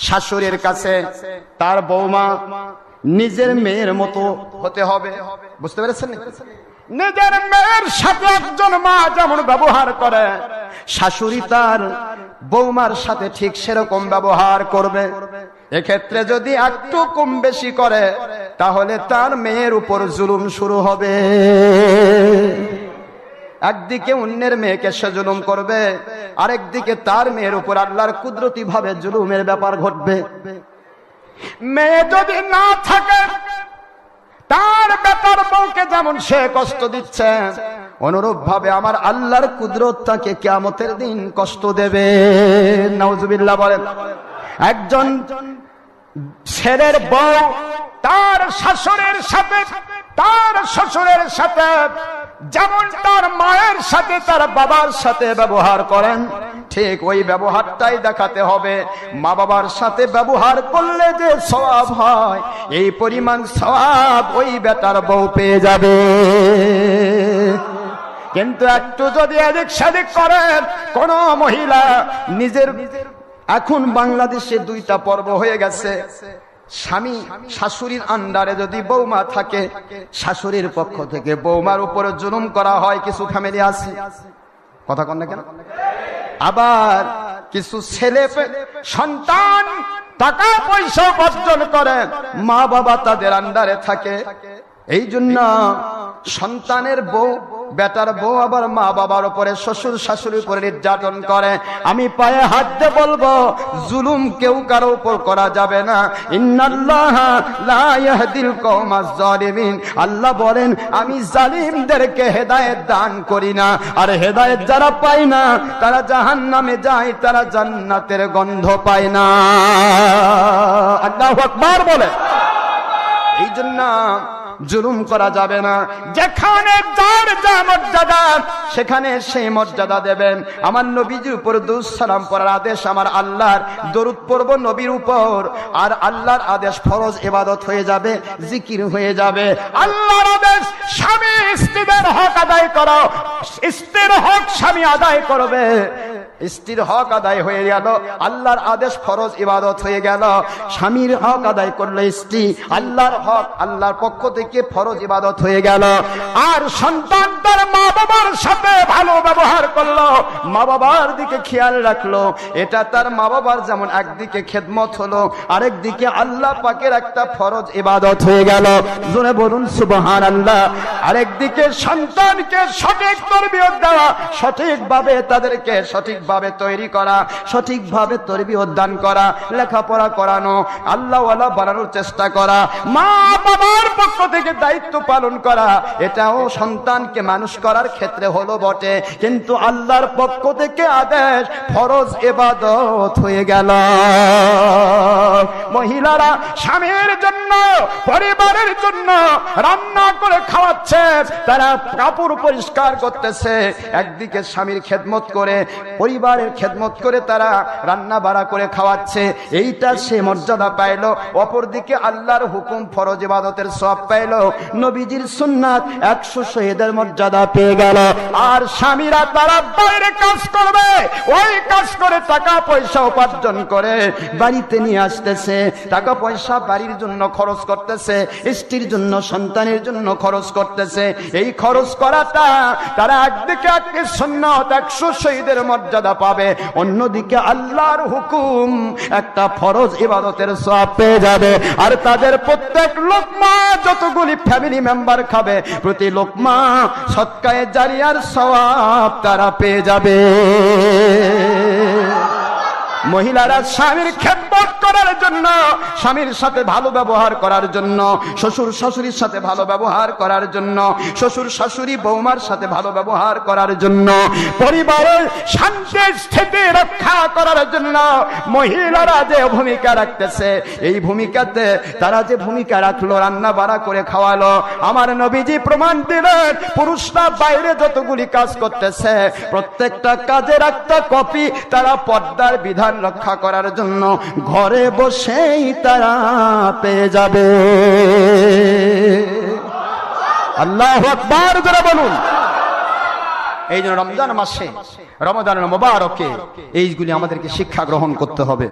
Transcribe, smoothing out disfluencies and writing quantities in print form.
শাশুড়ির কাছে তার বৌমা নিজের মেয়ের মতো হতে হবে। বুঝতে পেরেছেন? নিজের মেয়ের সাথে একজন মা যেমন ব্যবহার করে, শাশুড়ি তার বৌমার সাথে ঠিক সেরকম ব্যবহার করবে। এক্ষেত্রে যদি একটু কম বেশি করে তাহলে তার মেয়ের উপর জুলুম শুরু হবে। একদিকে অন্যের মেয়েকে সে জুলুম করবে, আরেকদিকে তার মেয়ের উপর আল্লাহর কুদরতি ভাবে জুলুমের ব্যাপার ঘটবে। মেয়ে যদি না থাকে, তার বেটার বউকে যেমন সে কষ্ট দিচ্ছে, অনুরূপ ভাবে আমার আল্লাহর কুদরত তাকে কিয়ামতের দিন কষ্ট দেবে। নাউজুবিল্লাহ বলেন। একজন ছেলের বউ তার শাশুড়ির সাথে, তার শ্বশুরের সাথে যেমন তার মায়ের সাথে তার বাবার সাথে ব্যবহার করেন, ঠিক ওই ব্যবহারটাই দেখাতে হবে। মা বাবার সাথে ব্যবহার করলে যে সওয়াব হয়, এই পরিমাণ সওয়াব ওই বেটার বউ পেয়ে যাবে। কিন্তু একটু যদি এদিক সেদিক করেন, কোন মহিলা নিজের, এখন বাংলাদেশে দুইটা পর্ব হয়ে গেছে। স্বামী শাশুড়ির আন্ডারে যদি বৌমা থাকে, শাশুড়ির পক্ষ থেকে বৌমার উপরে জুলুম করা হয়। কিছু ফ্যামিলি আছে, কথা কন না কেন? আবার কিছু ছেলে সন্তান টাকা পয়সা উপার্জন করে, মা বাবা তাদের আন্ডারে থাকে। এই জন্য সন্তানের বউ, বেটার বউ আবার মা বাবার উপরে, শ্বশুর শাশুড়ির উপরে নির্যাতন করে। আমি পায়ে হাত দিয়ে বলবো, জুলুম কেউ কারো উপর করা যাবে না। ইন্নাল্লাহা লা ইয়াহদিল কওমাজ জালিমিন। আল্লাহ বলেন, আমি জালিমদেরকে হেদায়েত দান করি না। আর হেদায়েত যারা পায় না তারা জাহান্নামে যায়, তারা জান্নাতের গন্ধ পায় না। আল্লাহু আকবার বলে। এই জন্য জুলুম করা যাবে না। যেখানে যার যা মর্যাদা, সেখানে সেই মর্যাদা দেবেন। আমার নবীজির উপর দুরূদ সালাম পড়ার আদেশ আমার আল্লাহর, দরুদ পড়ব নবীর উপর, আর আল্লাহর আদেশ ফরজ ইবাদত হয়ে যাবে, জিকির হয়ে যাবে। আল্লাহর আদেশ স্বামী স্ত্রীর হক আদায় করো, স্ত্রীর হক স্বামী আদায় করবে। স্ত্রীর হক আদায় হয়ে গেল, আল্লাহর আদেশ ফরজ ইবাদত হয়ে গেল। স্বামীর হক আদায় করলে স্ত্রী, আল্লাহর হক আল্লাহর পক্ষ থেকে ফরজ ইবাদত হয়ে গেল। আর সন্তান তার মা বাবার সাথে ভালো ব্যবহার করলো, মা বাবার দিকে খেয়াল রাখলো, এটা তার মা বাবার যেমন একদিকে খেদমত হলো, আরেক দিকে আল্লাহ পাকের একটা ফরজ ইবাদত হয়ে গেল। জোরে বলুন সুবহানাল্লাহ। আরেকদিকে সন্তানকে সঠিক তরবিয়ত দেওয়া, সঠিকভাবে তাদেরকে সঠিকভাবে তৈরি করা, সঠিকভাবে তরবিয়ত দান করা, লেখাপড়া করানো, আল্লাহওয়ালা বানানোর চেষ্টা করা, মা বাবার পক্ষ থেকে দায়িত্ব পালন করা, এটাও সন্তানকে মানুষ করার ক্ষেত্রে হলো বটে, কিন্তু আল্লাহর পক্ষ থেকে আদেশ ফরজ ইবাদত হয়ে গেল। মহিলারা স্বামীর জন্য, পরিবারের জন্য রান্না করে খাওয়াচ্ছে, তারা কাপড় পরিষ্কার করতেছে, একদিকে স্বামীর খেদমত করে, পরিবারের খেদমত করে তারা রান্না বাড়া করে খাওয়াচ্ছে, এইটা সে মর্যাদা পাইল। অপরদিকে আল্লাহর হুকুম ফরজ ইবাদতের সওয়াব পাইল, নবীজির সুন্নাত 100 শহীদের মর্যাদা পেয়ে গেল। আর স্বামীরা তারা বাইরে কাজ করবে, ওই কাজ করে টাকা পয়সা উপার্জন করে বাড়িতে নিয়ে আসতেছে, টাকা পয়সা বাড়ির জন্য খরচ করতেছে, স্ত্রীর জন্য, সন্তানের জন্য খরচ করতেছে। এই খরচ করাটা তারা একদিকে একটি সুন্নাত 100 শহীদের মর্যাদা পাবে, অন্যদিকে আল্লাহর হুকুম একটা ফরজ ইবাদতের সওয়াব পেয়ে যাবে। আর তাদের প্রত্যেক লোকমা, যতগুলি ফ্যামিলি মেম্বার খাবে, প্রতি লোকমা সদকায়ে জারিয়ার সওয়াব তারা পেয়ে যাবে। মহিলারা স্বামীর খেদমত করার জন্য, স্বামীর সাথে ভালো ব্যবহার করার জন্য, শ্বশুর শাশুড়ির সাথে ভালো ব্যবহার করার জন্য, শ্বশুর শাশুড়ি বৌমার সাথে ভালো ব্যবহার করার জন্য, পরিবারের শান্তি স্থিতি রক্ষা করার জন্য মহিলারা যে ভূমিকা রাখতেছে, এই ভূমিকাতে তারা যে ভূমিকা রাখলো, রান্না বাড়া করে খাওয়ালো, আমার নবীজি প্রমাণ দিলেন পুরুষরা বাইরে যতগুলি কাজ করতেছে প্রত্যেকটা কাজের একটা কপি তারা পর্দার বিধান রক্ষা করার জন্য ঘরে বসেই তারা পেয়ে যাবে। আল্লাহু আকবার জোরে বলুন। এই জন্য রমজান মাসে, রমাদানের মুবারকে এইগুলি আমাদেরকে শিক্ষা গ্রহণ করতে হবে।